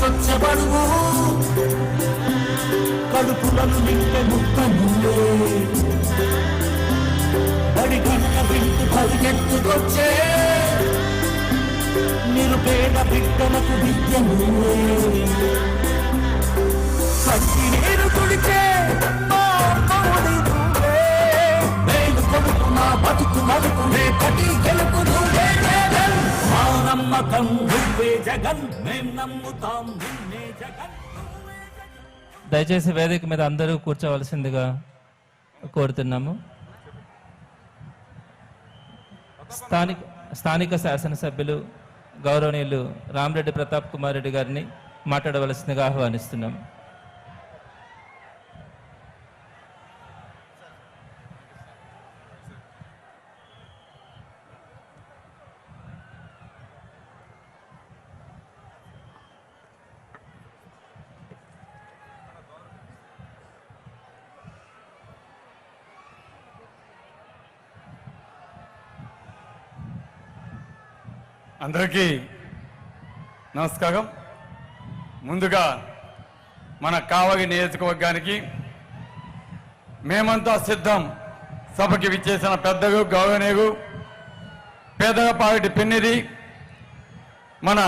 స్వచ్ఛపడువు కడుపులను నింపే ముక్క నువ్వే బడి గంట వింటూ పరిగెత్తుకొచ్చే నిరుపేద బిడ్డలకు విద్య నువ్వే కంటి నీరు తుడిచే మా అమ్మఒడి నువ్వే మేలు కొడుకు మా బతుకు మలుపు రేపటి గెలుపు నువ్వే జగన్ మా నమ్మకం నువ్వే జగన్ మేం నమ్ముతాం నిన్నే జగన్. దయచేసి వేదిక మీద అందరూ కూర్చోవలసిందిగా కోరుతున్నాము. స్థానిక శాసనసభ్యులు గౌరవనీయులు రామరెడ్డి ప్రతాప్ కుమార్ రెడ్డి గారిని మాట్లాడవలసిందిగా ఆహ్వానిస్తున్నాము. అందరికీ నమస్కారం. ముందుగా మన కావలి నియోజకవర్గానికి మేమంతా సిద్ధం సభకి విచ్చేసిన పెద్దలు గౌరవనీయులు పేదలపాటి పిన్నిది మన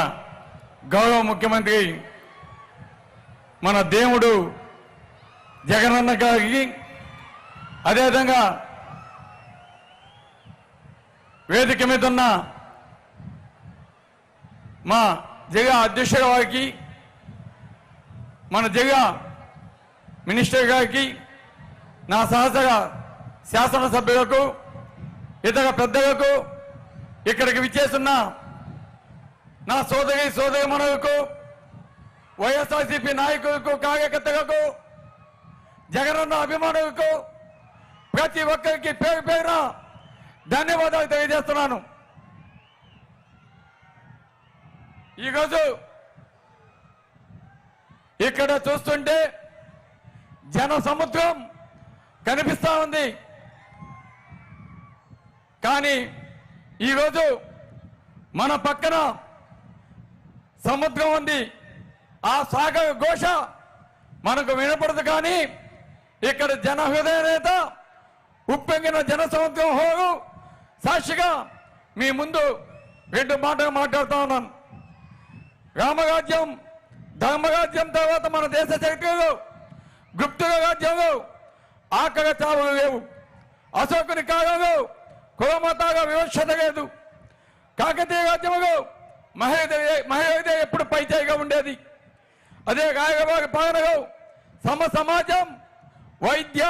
గౌరవ ముఖ్యమంత్రి మన దేవుడు జగనన్న గారికి, అదేవిధంగా వేదిక మీద ఉన్న మా జిల్లా అధ్యక్షుల వారికి, మన జిల్లా మినిస్టర్ గారికి, నా సహచర శాసనసభ్యులకు, ఇతర పెద్దలకు, ఇక్కడికి విచ్చేస్తున్న నా సోదరీమణులకు, వైఎస్ఆర్సీపీ నాయకులకు, కార్యకర్తలకు, జగనన్న అభిమానులకు ప్రతి ఒక్కరికి పేరు పేరున ధన్యవాదాలు తెలియజేస్తున్నాను. ఈరోజు ఇక్కడ చూస్తుంటే జన సముద్రం కనిపిస్తా ఉంది. కానీ ఈరోజు మన పక్కన సముద్రం ఉంది. ఆ సాగర ఘోష మనకు వినపడదు. కానీ ఇక్కడ జన హృదయ నేత ఉప్పొంగిన జన సముద్రం హోరు సాక్షిగా మీ ముందు రెండు మాటలు మాట్లాడుతూ ఉన్నాను. రామరాజ్యం, ధర్మరాజ్యం తర్వాత మన దేశ చరిత్రలో గుప్తుల రాజ్యంలో ఆకలి చావులు లేవు. అశోకుని కాలంలో కులమతాల వివక్షత లేదు. కాకతీయ రాజ్యంలో మహిళ ఎప్పుడు పైచేయిగా ఉండేది. అదే రాయలవారి పాలనలో సమాజం, వైద్య